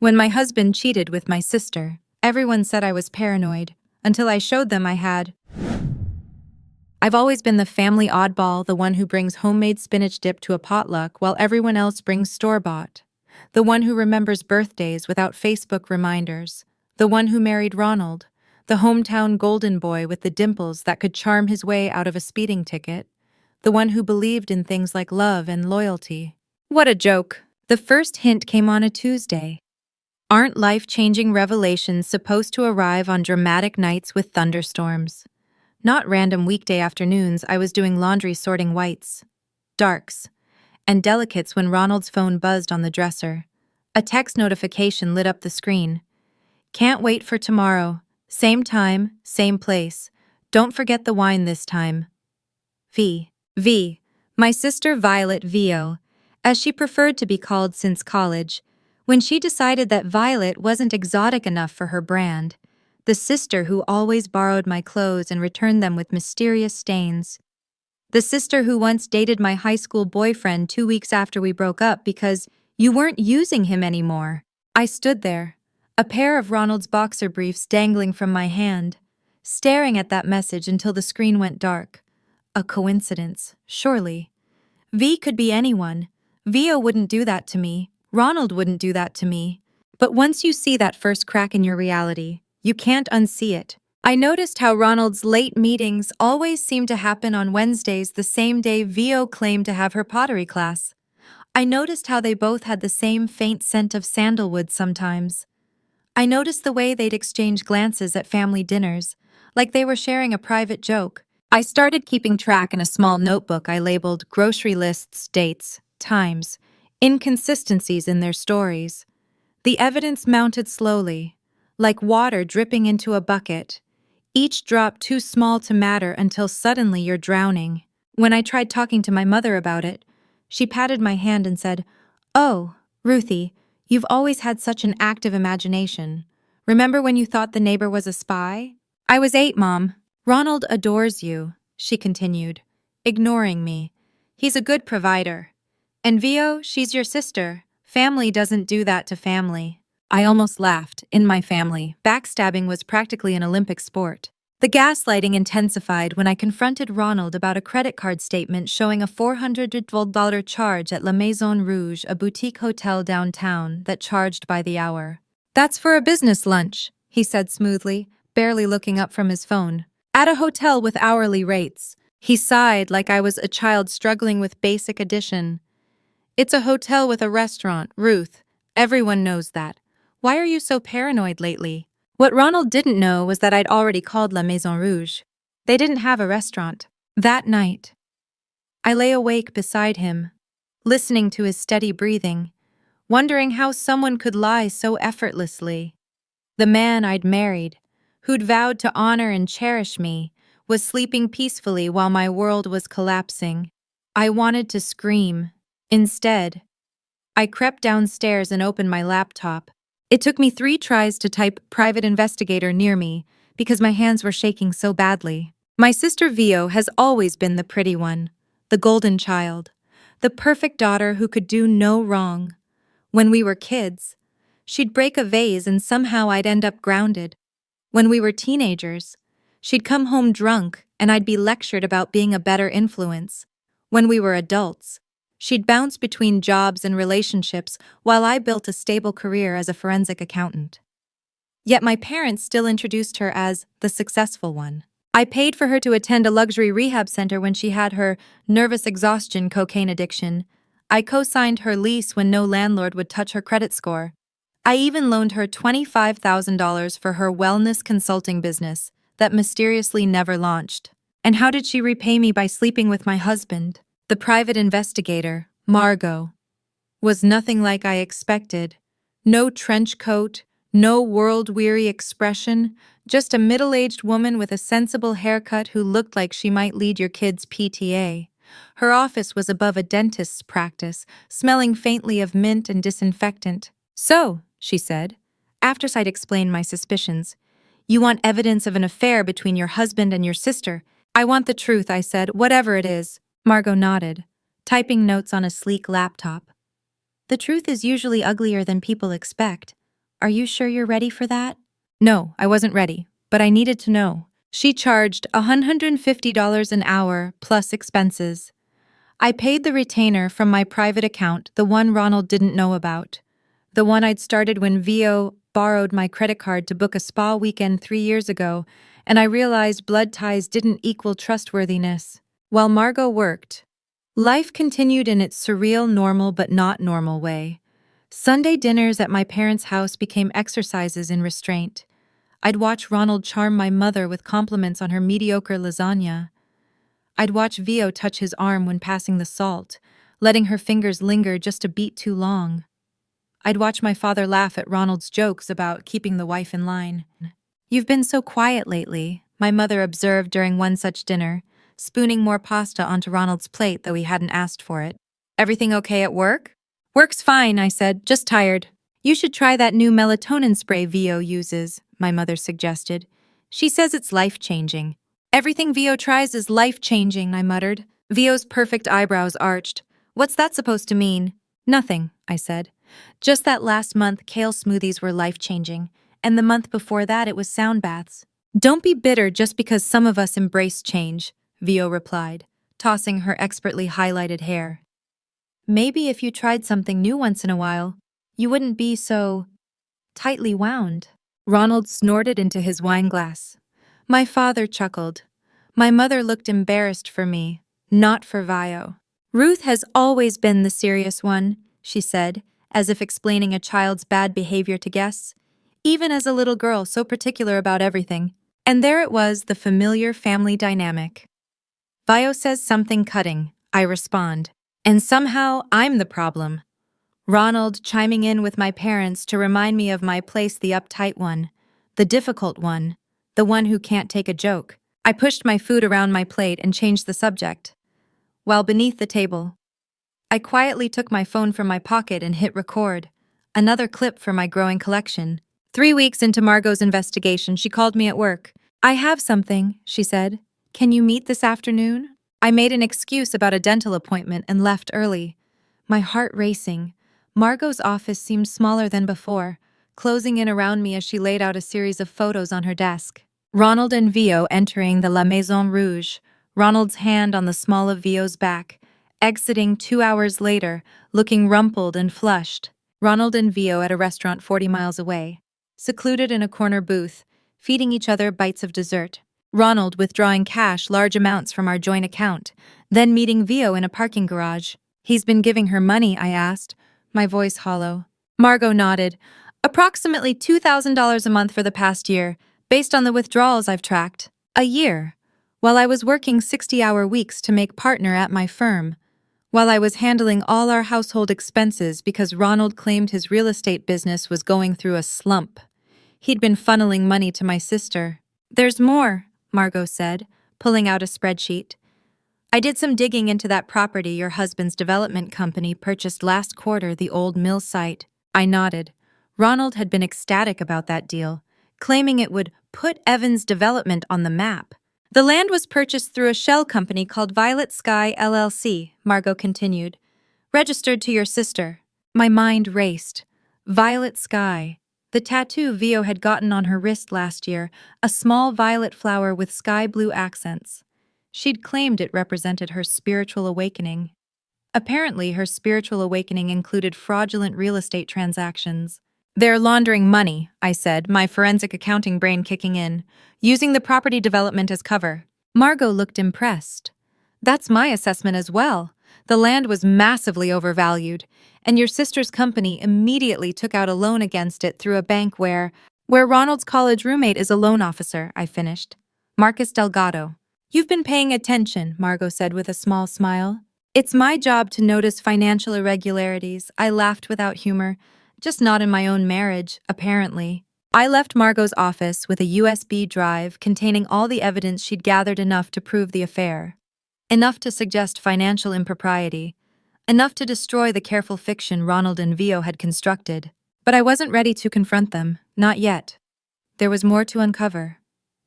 When my husband cheated with my sister, everyone said I was paranoid, until I showed them I had. I've always been the family oddball, the one who brings homemade spinach dip to a potluck while everyone else brings store-bought. The one who remembers birthdays without Facebook reminders. The one who married Ronald, the hometown golden boy with the dimples that could charm his way out of a speeding ticket. The one who believed in things like love and loyalty. What a joke. The first hint came on a Tuesday. Aren't life-changing revelations supposed to arrive on dramatic nights with thunderstorms? Not random weekday afternoons. I was doing laundry sorting whites, darks, and delicates when Ronald's phone buzzed on the dresser. A text notification lit up the screen. Can't wait for tomorrow. Same time, same place. Don't forget the wine this time. V. My sister Violet Vio, as she preferred to be called since college, when she decided that Violet wasn't exotic enough for her brand. The sister who always borrowed my clothes and returned them with mysterious stains. The sister who once dated my high school boyfriend 2 weeks after we broke up because you weren't using him anymore. I stood there, a pair of Ronald's boxer briefs dangling from my hand, staring at that message until the screen went dark. A coincidence, surely. V could be anyone. Vio wouldn't do that to me. Ronald wouldn't do that to me. But once you see that first crack in your reality, you can't unsee it. I noticed how Ronald's late meetings always seemed to happen on Wednesdays, the same day Vio claimed to have her pottery class. I noticed how they both had the same faint scent of sandalwood sometimes. I noticed the way they'd exchange glances at family dinners, like they were sharing a private joke. I started keeping track in a small notebook I labeled grocery lists, dates, times, inconsistencies in their stories. The evidence mounted slowly, like water dripping into a bucket, each drop too small to matter until suddenly you're drowning. When I tried talking to my mother about it, she patted my hand and said, "Oh, Ruthie, you've always had such an active imagination. Remember when you thought the neighbor was a spy?" "I was 8, Mom." "Ronald adores you," she continued, ignoring me. "He's a good provider. And Vio, she's your sister. Family doesn't do that to family." I almost laughed. In my family, backstabbing was practically an Olympic sport. The gaslighting intensified when I confronted Ronald about a credit card statement showing a $412 charge at La Maison Rouge, a boutique hotel downtown that charged by the hour. "That's for a business lunch," he said smoothly, barely looking up from his phone. "At a hotel with hourly rates." He sighed like I was a child struggling with basic addition. "It's a hotel with a restaurant, Ruth. Everyone knows that. Why are you so paranoid lately?" What Ronald didn't know was that I'd already called La Maison Rouge. They didn't have a restaurant. That night, I lay awake beside him, listening to his steady breathing, wondering how someone could lie so effortlessly. The man I'd married, who'd vowed to honor and cherish me, was sleeping peacefully while my world was collapsing. I wanted to scream. Instead, I crept downstairs and opened my laptop. It took me 3 tries to type "private investigator" near me because my hands were shaking so badly. My sister Vio has always been the pretty one, the golden child, the perfect daughter who could do no wrong. When we were kids, she'd break a vase and somehow I'd end up grounded. When we were teenagers, she'd come home drunk and I'd be lectured about being a better influence. When we were adults, she'd bounce between jobs and relationships while I built a stable career as a forensic accountant. Yet my parents still introduced her as the successful one. I paid for her to attend a luxury rehab center when she had her nervous exhaustion cocaine addiction. I co-signed her lease when no landlord would touch her credit score. I even loaned her $25,000 for her wellness consulting business that mysteriously never launched. And how did she repay me? By sleeping with my husband? The private investigator, Margot, was nothing like I expected. No trench coat, no world-weary expression, just a middle-aged woman with a sensible haircut who looked like she might lead your kid's PTA. Her office was above a dentist's practice, smelling faintly of mint and disinfectant. "So," she said, after I'd explained my suspicions, "you want evidence of an affair between your husband and your sister?" "I want the truth," I said, "whatever it is." Margot nodded, typing notes on a sleek laptop. "The truth is usually uglier than people expect. Are you sure you're ready for that? No, I wasn't ready, but I needed to know. She charged $150 an hour plus expenses. I paid the retainer from my private account, the one Ronald didn't know about. The one I'd started when Vio borrowed my credit card to book a spa weekend 3 years ago, and I realized blood ties didn't equal trustworthiness. While Margot worked, life continued in its surreal, normal but not normal way. Sunday dinners at my parents' house became exercises in restraint. I'd watch Ronald charm my mother with compliments on her mediocre lasagna. I'd watch Vio touch his arm when passing the salt, letting her fingers linger just a beat too long. I'd watch my father laugh at Ronald's jokes about keeping the wife in line. "You've been so quiet lately," my mother observed during one such dinner, spooning more pasta onto Ronald's plate though he hadn't asked for it. "Everything okay at work?" "Work's fine," I said, "just tired." "You should try that new melatonin spray Vio uses," my mother suggested. "She says it's life-changing." "Everything Vio tries is life-changing," I muttered. Vio's perfect eyebrows arched. "What's that supposed to mean?" "Nothing," I said. "Just that last month kale smoothies were life-changing, and the month before that it was sound baths." "Don't be bitter just because some of us embrace change," Vio replied, tossing her expertly highlighted hair. "Maybe if you tried something new once in a while, you wouldn't be so tightly wound." Ronald snorted into his wineglass. My father chuckled. My mother looked embarrassed for me, not for Vio. "Ruth has always been the serious one," she said, as if explaining a child's bad behavior to guests, "even as a little girl so particular about everything." And there it was, the familiar family dynamic. Vio says something cutting, I respond, and somehow I'm the problem. Ronald chiming in with my parents to remind me of my place, the uptight one, the difficult one, the one who can't take a joke. I pushed my food around my plate and changed the subject. While beneath the table, I quietly took my phone from my pocket and hit record. Another clip for my growing collection. 3 weeks into Margot's investigation, she called me at work. "I have something," she said. "Can you meet this afternoon?" I made an excuse about a dental appointment and left early. My heart racing. Margot's office seemed smaller than before, closing in around me as she laid out a series of photos on her desk. Ronald and Vio entering the La Maison Rouge, Ronald's hand on the small of Vio's back, exiting 2 hours later, looking rumpled and flushed. Ronald and Vio at a restaurant 40 miles away, secluded in a corner booth, feeding each other bites of dessert. Ronald withdrawing cash, large amounts from our joint account, then meeting Vio in a parking garage. "He's been giving her money?" I asked, my voice hollow. Margot nodded. "Approximately $2,000 a month for the past year, based on the withdrawals I've tracked." A year, while I was working 60-hour weeks to make partner at my firm, while I was handling all our household expenses because Ronald claimed his real estate business was going through a slump. He'd been funneling money to my sister. "There's more," Margot said, pulling out a spreadsheet. "I did some digging into that property your husband's development company purchased last quarter, the old mill site." I nodded. Ronald had been ecstatic about that deal, claiming it would put Evans' development on the map. "The land was purchased through a shell company called Violet Sky LLC, Margot continued. "Registered to your sister." My mind raced. Violet Sky. The tattoo Vio had gotten on her wrist last year, a small violet flower with sky blue accents. She'd claimed it represented her spiritual awakening. Apparently, her spiritual awakening included fraudulent real estate transactions. "They're laundering money," I said, my forensic accounting brain kicking in, "using the property development as cover." Margot looked impressed. "That's my assessment as well. The land was massively overvalued, and your sister's company immediately took out a loan against it through a bank where Ronald's college roommate is a loan officer," I finished. "Marcus Delgado." "You've been paying attention," Margot said with a small smile. "It's my job to notice financial irregularities," I laughed without humor. "Just not in my own marriage, apparently." I left Margot's office with a USB drive containing all the evidence she'd gathered, enough to prove the affair. Enough to suggest financial impropriety. Enough to destroy the careful fiction Ronald and Vio had constructed. But I wasn't ready to confront them, not yet. There was more to uncover,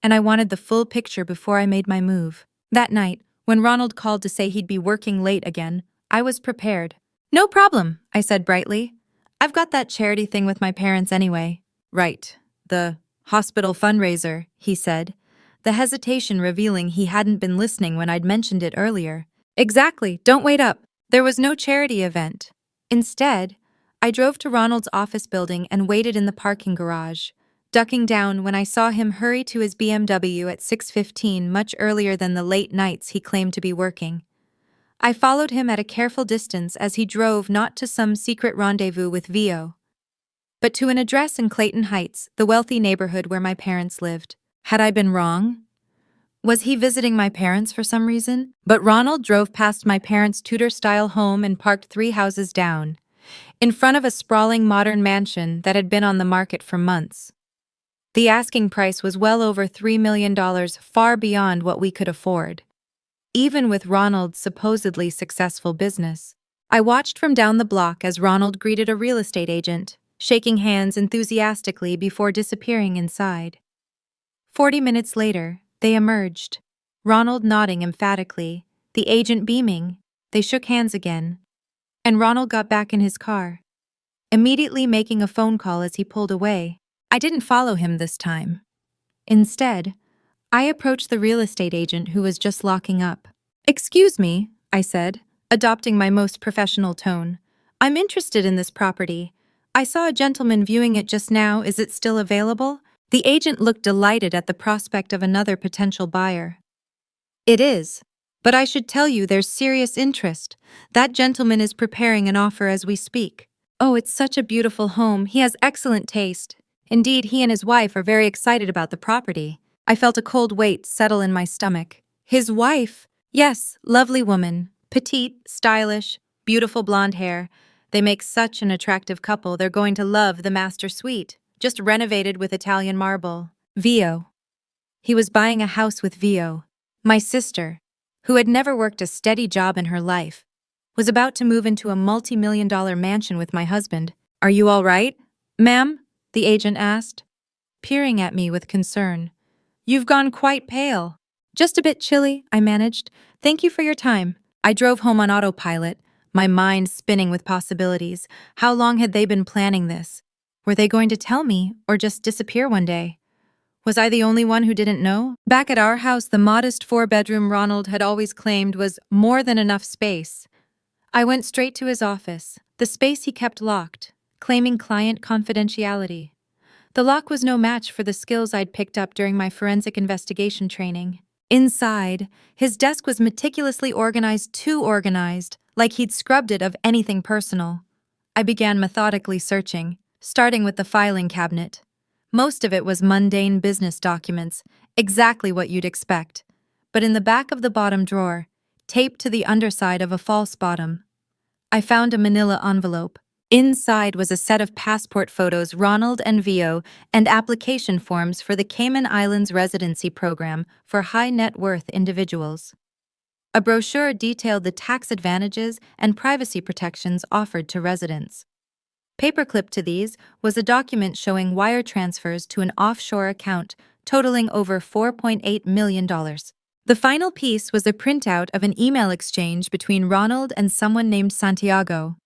and I wanted the full picture before I made my move. That night, when Ronald called to say he'd be working late again, I was prepared. "No problem," I said brightly. "I've got that charity thing with my parents anyway." Right. The hospital fundraiser, he said, the hesitation revealing he hadn't been listening when I'd mentioned it earlier. Exactly, don't wait up. There was no charity event. Instead, I drove to Ronald's office building and waited in the parking garage, ducking down when I saw him hurry to his BMW at 6:15, much earlier than the late nights he claimed to be working. I followed him at a careful distance as he drove not to some secret rendezvous with Vio, but to an address in Clayton Heights, the wealthy neighborhood where my parents lived. Had I been wrong? Was he visiting my parents for some reason? But Ronald drove past my parents' Tudor-style home and parked 3 houses down, in front of a sprawling modern mansion that had been on the market for months. The asking price was well over $3 million, far beyond what we could afford. Even with Ronald's supposedly successful business. I watched from down the block as Ronald greeted a real estate agent, shaking hands enthusiastically before disappearing inside. 40 minutes later, they emerged, Ronald nodding emphatically, the agent beaming. They shook hands again, and Ronald got back in his car, immediately making a phone call as he pulled away. I didn't follow him this time. Instead, I approached the real estate agent who was just locking up. "Excuse me," I said, adopting my most professional tone. "I'm interested in this property. I saw a gentleman viewing it just now. Is it still available?" The agent looked delighted at the prospect of another potential buyer. "It is. But I should tell you there's serious interest. That gentleman is preparing an offer as we speak." "Oh, it's such a beautiful home. He has excellent taste. Indeed, he and his wife are very excited about the property." I felt a cold weight settle in my stomach. His wife? Yes, lovely woman. Petite, stylish, beautiful blonde hair. They make such an attractive couple. They're going to love the master suite, just renovated with Italian marble. Vio. He was buying a house with Vio. My sister, who had never worked a steady job in her life, was about to move into a multi-million-dollar mansion with my husband. "Are you all right, ma'am?" the agent asked, peering at me with concern. "You've gone quite pale." "Just a bit chilly," I managed. "Thank you for your time." I drove home on autopilot, my mind spinning with possibilities. How long had they been planning this? Were they going to tell me, or just disappear one day? Was I the only one who didn't know? Back at our house, the modest 4-bedroom Ronald had always claimed was more than enough space. I went straight to his office, the space he kept locked, claiming client confidentiality. The lock was no match for the skills I'd picked up during my forensic investigation training. Inside, his desk was meticulously organized, too organized, like he'd scrubbed it of anything personal. I began methodically searching, starting with the filing cabinet. Most of it was mundane business documents, exactly what you'd expect. But in the back of the bottom drawer, taped to the underside of a false bottom, I found a manila envelope. Inside was a set of passport photos Ronald and Vio and application forms for the Cayman Islands residency program for high-net-worth individuals. A brochure detailed the tax advantages and privacy protections offered to residents. Paperclipped to these was a document showing wire transfers to an offshore account totaling over $4.8 million. The final piece was a printout of an email exchange between Ronald and someone named Santiago,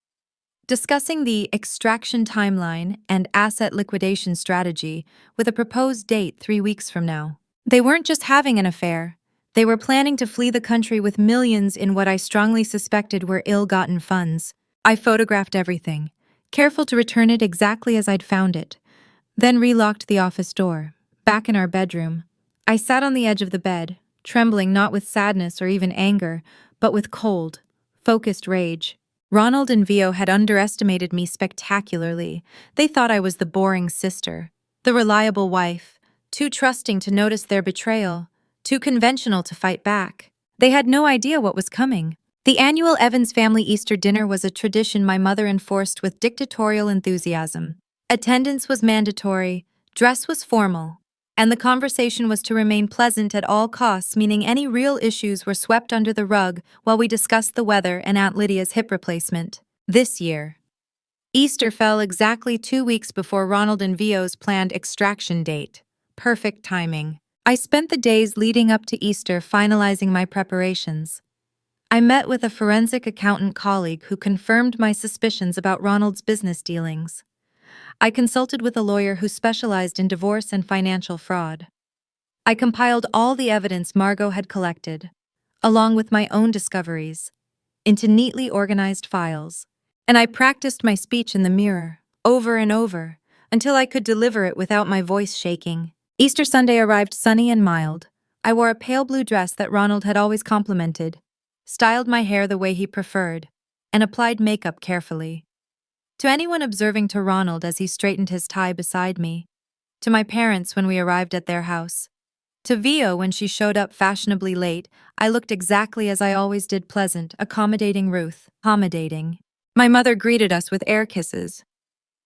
discussing the extraction timeline and asset liquidation strategy with a proposed date 3 weeks from now. They weren't just having an affair. They were planning to flee the country with millions in what I strongly suspected were ill-gotten funds. I photographed everything, careful to return it exactly as I'd found it, then relocked the office door. Back in our bedroom, I sat on the edge of the bed, trembling not with sadness or even anger, but with cold, focused rage. Ronald and Vio had underestimated me spectacularly. They thought I was the boring sister, the reliable wife, too trusting to notice their betrayal, too conventional to fight back. They had no idea what was coming. The annual Evans family Easter dinner was a tradition my mother enforced with dictatorial enthusiasm. Attendance was mandatory, dress was formal, and the conversation was to remain pleasant at all costs, meaning any real issues were swept under the rug while we discussed the weather and Aunt Lydia's hip replacement. This year, Easter fell exactly 2 weeks before Ronald and Vio's planned extraction date. Perfect timing. I spent the days leading up to Easter finalizing my preparations. I met with a forensic accountant colleague who confirmed my suspicions about Ronald's business dealings. I consulted with a lawyer who specialized in divorce and financial fraud. I compiled all the evidence Margot had collected, along with my own discoveries, into neatly organized files, and I practiced my speech in the mirror, over and over, until I could deliver it without my voice shaking. Easter Sunday arrived sunny and mild. I wore a pale blue dress that Ronald had always complimented, styled my hair the way he preferred, and applied makeup carefully. To anyone observing to Ronald as he straightened his tie beside me, to my parents when we arrived at their house, to Vio when she showed up fashionably late, I looked exactly as I always did, pleasant, accommodating Ruth. Accommodating. My mother greeted us with air kisses.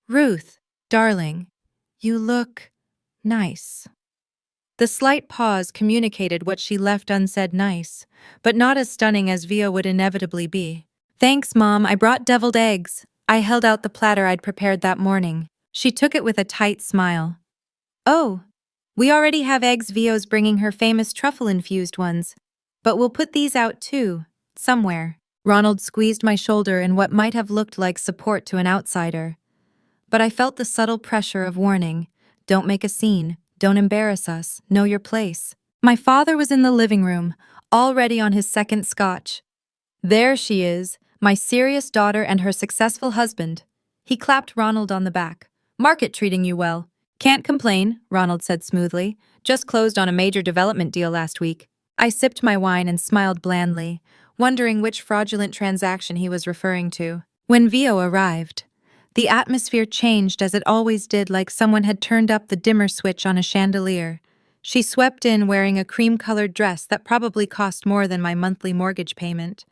"Ruth, darling, you look nice." The slight pause communicated what she left unsaid: nice, but not as stunning as Vio would inevitably be. "Thanks, Mom, I brought deviled eggs." I held out the platter I'd prepared that morning. She took it with a tight smile. "Oh, we already have eggs. Vio's bringing her famous truffle-infused ones. But we'll put these out too, somewhere." Ronald squeezed my shoulder in what might have looked like support to an outsider. But I felt the subtle pressure of warning. Don't make a scene. Don't embarrass us. Know your place. My father was in the living room, already on his second scotch. "There she is, my serious daughter and her successful husband." He clapped Ronald on the back. "Market treating you well." "Can't complain," Ronald said smoothly. "Just closed on a major development deal last week." I sipped my wine and smiled blandly, wondering which fraudulent transaction he was referring to. When Vio arrived, the atmosphere changed as it always did, like someone had turned up the dimmer switch on a chandelier. She swept in wearing a cream-colored dress that probably cost more than my monthly mortgage payment.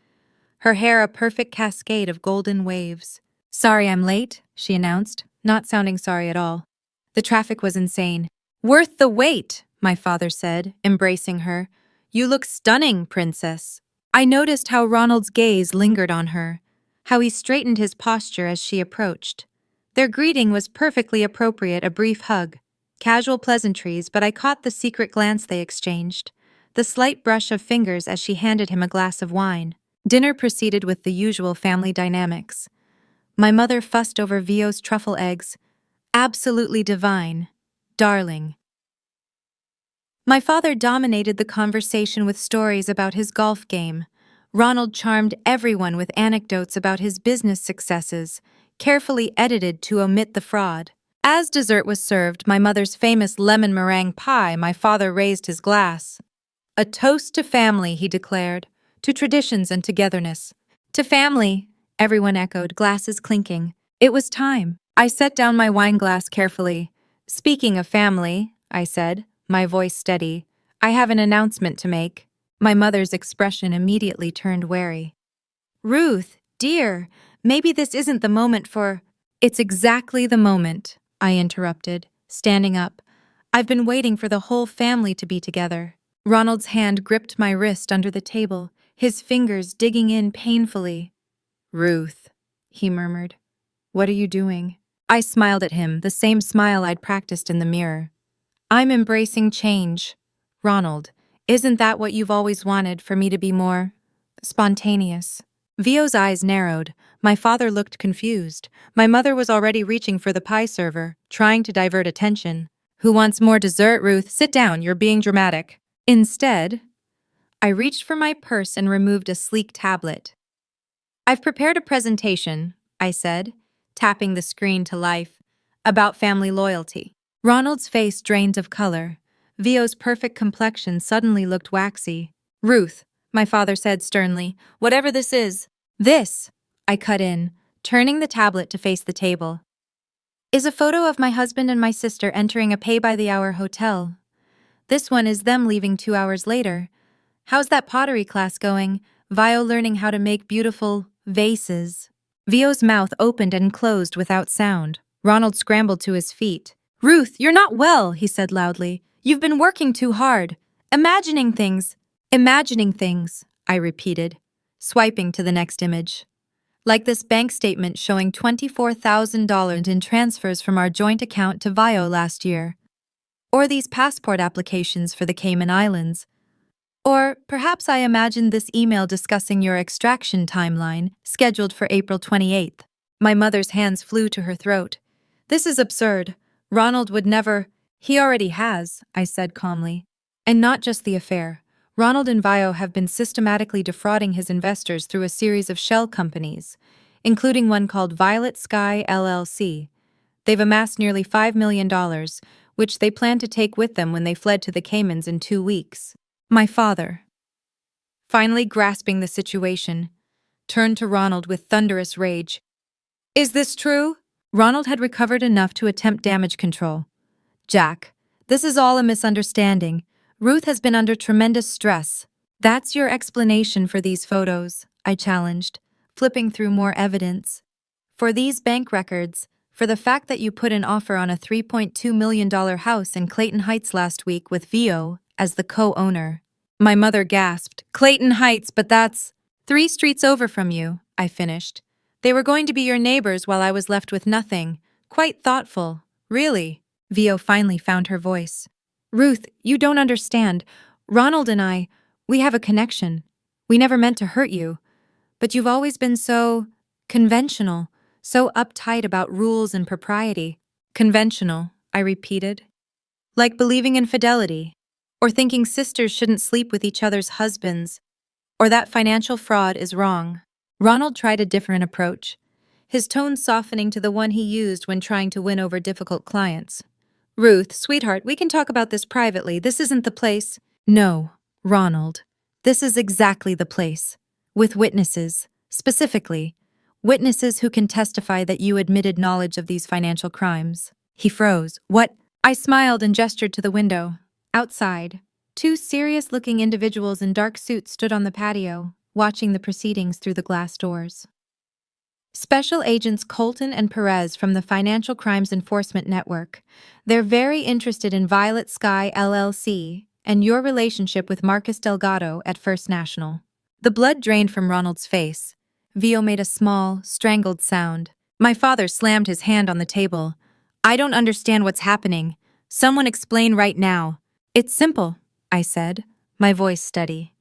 Her hair a perfect cascade of golden waves. "Sorry I'm late," she announced, not sounding sorry at all. "The traffic was insane." "Worth the wait," my father said, embracing her. "You look stunning, princess." I noticed how Ronald's gaze lingered on her, how he straightened his posture as she approached. Their greeting was perfectly appropriate, a brief hug. Casual pleasantries, but I caught the secret glance they exchanged, the slight brush of fingers as she handed him a glass of wine. Dinner proceeded with the usual family dynamics. My mother fussed over Vio's truffle eggs. Absolutely divine. Darling. My father dominated the conversation with stories about his golf game. Ronald charmed everyone with anecdotes about his business successes, carefully edited to omit the fraud. As dessert was served, my mother's famous lemon meringue pie, my father raised his glass. "A toast to family," he declared, "to traditions and togetherness." "To family," everyone echoed, glasses clinking. It was time. I set down my wine glass carefully. "Speaking of family," I said, my voice steady, "I have an announcement to make." My mother's expression immediately turned wary. "Ruth, dear, maybe this isn't the moment for—" "It's exactly the moment," I interrupted, standing up. "I've been waiting for the whole family to be together." Ronald's hand gripped my wrist under the table, his fingers digging in painfully. "Ruth," he murmured, "what are you doing?" I smiled at him, the same smile I'd practiced in the mirror. "I'm embracing change. Ronald, isn't that what you've always wanted, for me to be more spontaneous?" Vio's eyes narrowed. My father looked confused. My mother was already reaching for the pie server, trying to divert attention. "Who wants more dessert, Ruth? Sit down, you're being dramatic." Instead, I reached for my purse and removed a sleek tablet. "I've prepared a presentation," I said, tapping the screen to life, "about family loyalty." Ronald's face drained of color. Vio's perfect complexion suddenly looked waxy. "Ruth," my father said sternly, "whatever this is—" "This," I cut in, turning the tablet to face the table, "is a photo of my husband and my sister entering a pay-by-the-hour hotel. This one is them leaving 2 hours later. How's that pottery class going? Vio learning how to make beautiful vases." Vio's mouth opened and closed without sound. Ronald scrambled to his feet. "Ruth, you're not well," he said loudly. "You've been working too hard. Imagining things." "Imagining things," I repeated, swiping to the next image. "Like this bank statement showing $24,000 in transfers from our joint account to Vio last year. Or these passport applications for the Cayman Islands. Or perhaps I imagined this email discussing your extraction timeline, scheduled for April 28th. My mother's hands flew to her throat. This is absurd. Ronald would never. He already has, I said calmly. And not just the affair. Ronald and Vio have been systematically defrauding his investors through a series of shell companies, including one called Violet Sky LLC. They've amassed nearly $5 million, which they plan to take with them when they fled to the Caymans in 2 weeks. My father, finally grasping the situation, turned to Ronald with thunderous rage. Is this true? Ronald had recovered enough to attempt damage control. Jack, this is all a misunderstanding. Ruth has been under tremendous stress. That's your explanation for these photos, I challenged, flipping through more evidence. For these bank records, for the fact that you put an offer on a $3.2 million house in Clayton Heights last week with Vio as the co-owner. My mother gasped. Clayton Heights, but that's 3 streets over from you, I finished. They were going to be your neighbors while I was left with nothing. Quite thoughtful. Really? Vio finally found her voice. Ruth, you don't understand. Ronald and I, we have a connection. We never meant to hurt you. But you've always been so conventional, so uptight about rules and propriety. Conventional, I repeated. Like believing in fidelity, or thinking sisters shouldn't sleep with each other's husbands, or that financial fraud is wrong. Ronald tried a different approach, his tone softening to the one he used when trying to win over difficult clients. Ruth, sweetheart, we can talk about this privately. This isn't the place. No, Ronald. This is exactly the place. With witnesses, specifically. Witnesses who can testify that you admitted knowledge of these financial crimes. He froze. What? I smiled and gestured to the window. Outside, 2 serious-looking individuals in dark suits stood on the patio, watching the proceedings through the glass doors. Special Agents Colton and Perez from the Financial Crimes Enforcement Network. They're very interested in Violet Sky LLC and your relationship with Marcus Delgado at First National. The blood drained from Ronald's face. Vio made a small, strangled sound. My father slammed his hand on the table. I don't understand what's happening. Someone explain right now. It's simple, I said, my voice steady.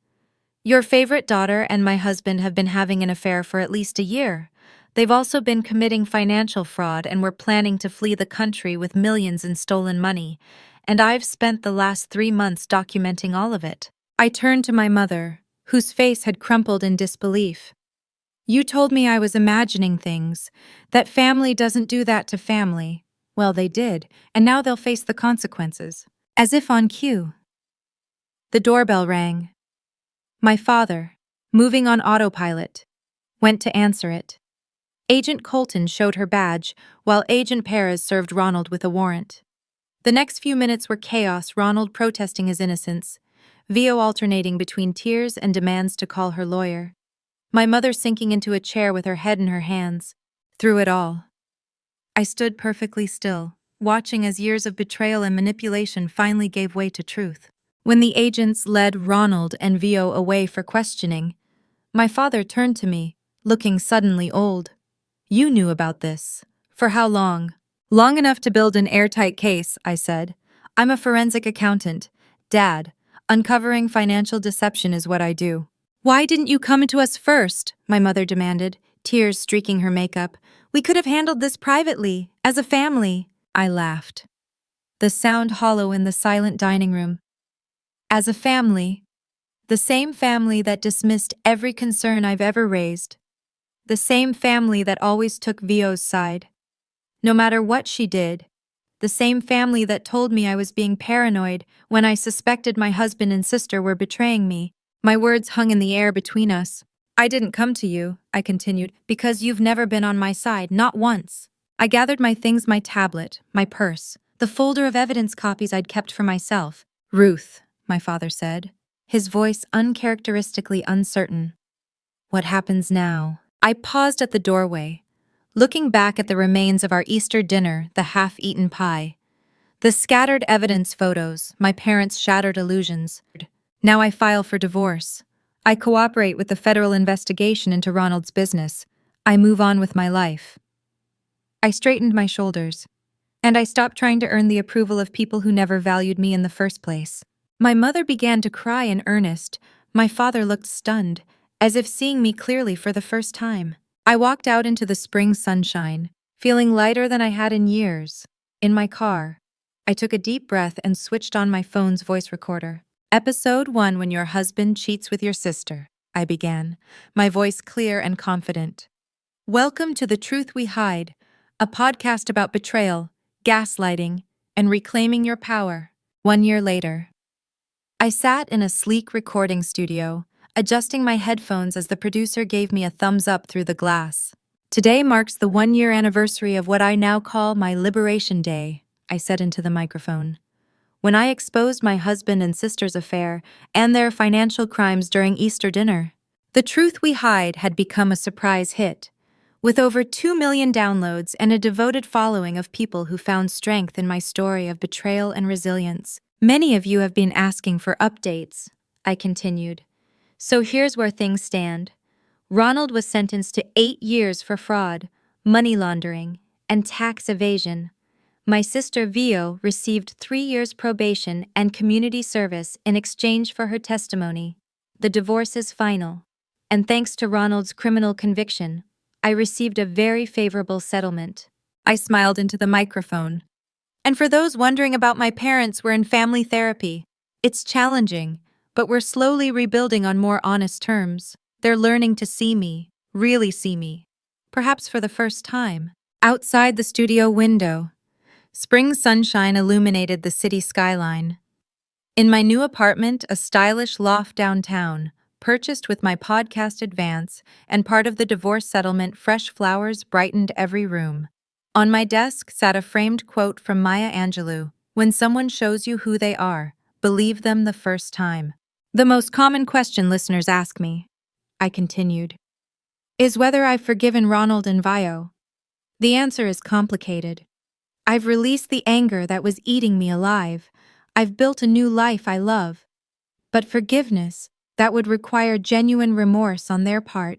Your favorite daughter and my husband have been having an affair for at least a year. They've also been committing financial fraud and were planning to flee the country with millions in stolen money, and I've spent the last 3 months documenting all of it. I turned to my mother, whose face had crumpled in disbelief. You told me I was imagining things, that family doesn't do that to family. Well, they did, and now they'll face the consequences. As if on cue. The doorbell rang. My father, moving on autopilot, went to answer it. Agent Colton showed her badge, while Agent Perez served Ronald with a warrant. The next few minutes were chaos, Ronald protesting his innocence, Vio alternating between tears and demands to call her lawyer. My mother sinking into a chair with her head in her hands. Through it all, I stood perfectly still, watching as years of betrayal and manipulation finally gave way to truth. When the agents led Ronald and Vio away for questioning, my father turned to me, looking suddenly old. You knew about this. For how long? Long enough to build an airtight case, I said. I'm a forensic accountant. Dad, uncovering financial deception is what I do. Why didn't you come to us first? My mother demanded, tears streaking her makeup. We could have handled this privately, as a family. I laughed. The sound hollow in the silent dining room. As a family. The same family that dismissed every concern I've ever raised. The same family that always took Vio's side. No matter what she did. The same family that told me I was being paranoid when I suspected my husband and sister were betraying me. My words hung in the air between us. I didn't come to you, I continued, because you've never been on my side, not once. I gathered my things, my tablet, my purse, the folder of evidence copies I'd kept for myself. Ruth, my father said, his voice uncharacteristically uncertain. What happens now? I paused at the doorway, looking back at the remains of our Easter dinner, the half-eaten pie, the scattered evidence photos, my parents' shattered illusions. Now I file for divorce. I cooperate with the federal investigation into Ronald's business. I move on with my life. I straightened my shoulders, and I stopped trying to earn the approval of people who never valued me in the first place. My mother began to cry in earnest. My father looked stunned, as if seeing me clearly for the first time. I walked out into the spring sunshine, feeling lighter than I had in years. In my car, I took a deep breath and switched on my phone's voice recorder. Episode 1: When Your Husband Cheats with Your Sister, I began, my voice clear and confident. Welcome to The Truth We Hide, a podcast about betrayal, gaslighting, and reclaiming your power. 1 year later, I sat in a sleek recording studio, adjusting my headphones as the producer gave me a thumbs up through the glass. Today marks the 1 year anniversary of what I now call my Liberation Day, I said into the microphone. When I exposed my husband and sister's affair and their financial crimes during Easter dinner, The Truth We Hide had become a surprise hit, with over 2 million downloads and a devoted following of people who found strength in my story of betrayal and resilience. Many of you have been asking for updates, I continued. So here's where things stand. Ronald was sentenced to 8 years for fraud, money laundering, and tax evasion. My sister Vio received 3 years probation and community service in exchange for her testimony. The divorce is final, and thanks to Ronald's criminal conviction, I received a very favorable settlement. I smiled into the microphone. And for those wondering about my parents, we're in family therapy. It's challenging, but we're slowly rebuilding on more honest terms. They're learning to see me, really see me, perhaps for the first time. Outside the studio window, spring sunshine illuminated the city skyline. In my new apartment, a stylish loft downtown, purchased with my podcast advance and part of the divorce settlement, fresh flowers brightened every room. On my desk sat a framed quote from Maya Angelou: "When someone shows you who they are, believe them the first time." The most common question listeners ask me, I continued, is whether I've forgiven Ronald and Vio. The answer is complicated. I've released the anger that was eating me alive. I've built a new life I love. But forgiveness, that would require genuine remorse on their part,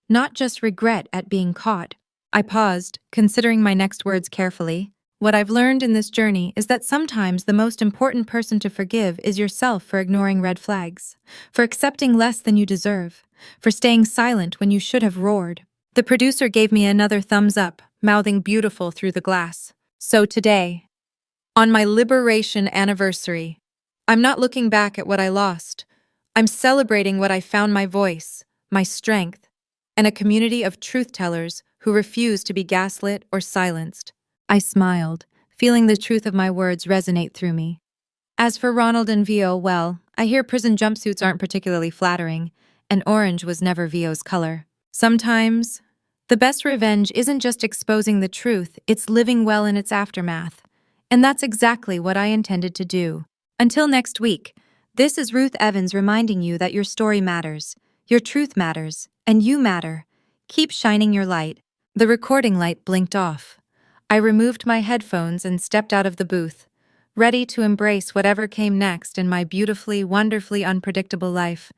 not just regret at being caught. I paused, considering my next words carefully. What I've learned in this journey is that sometimes the most important person to forgive is yourself for ignoring red flags, for accepting less than you deserve, for staying silent when you should have roared. The producer gave me another thumbs up, mouthing beautiful through the glass. So today, on my Liberation Anniversary, I'm not looking back at what I lost. I'm celebrating what I found: my voice, my strength, and a community of truth-tellers who refuse to be gaslit or silenced. I smiled, feeling the truth of my words resonate through me. As for Ronald and Vio, well, I hear prison jumpsuits aren't particularly flattering, and orange was never Vio's color. Sometimes, the best revenge isn't just exposing the truth, it's living well in its aftermath. And that's exactly what I intended to do. Until next week, this is Ruth Evans reminding you that your story matters, your truth matters, and you matter. Keep shining your light. The recording light blinked off. I removed my headphones and stepped out of the booth, ready to embrace whatever came next in my beautifully, wonderfully unpredictable life.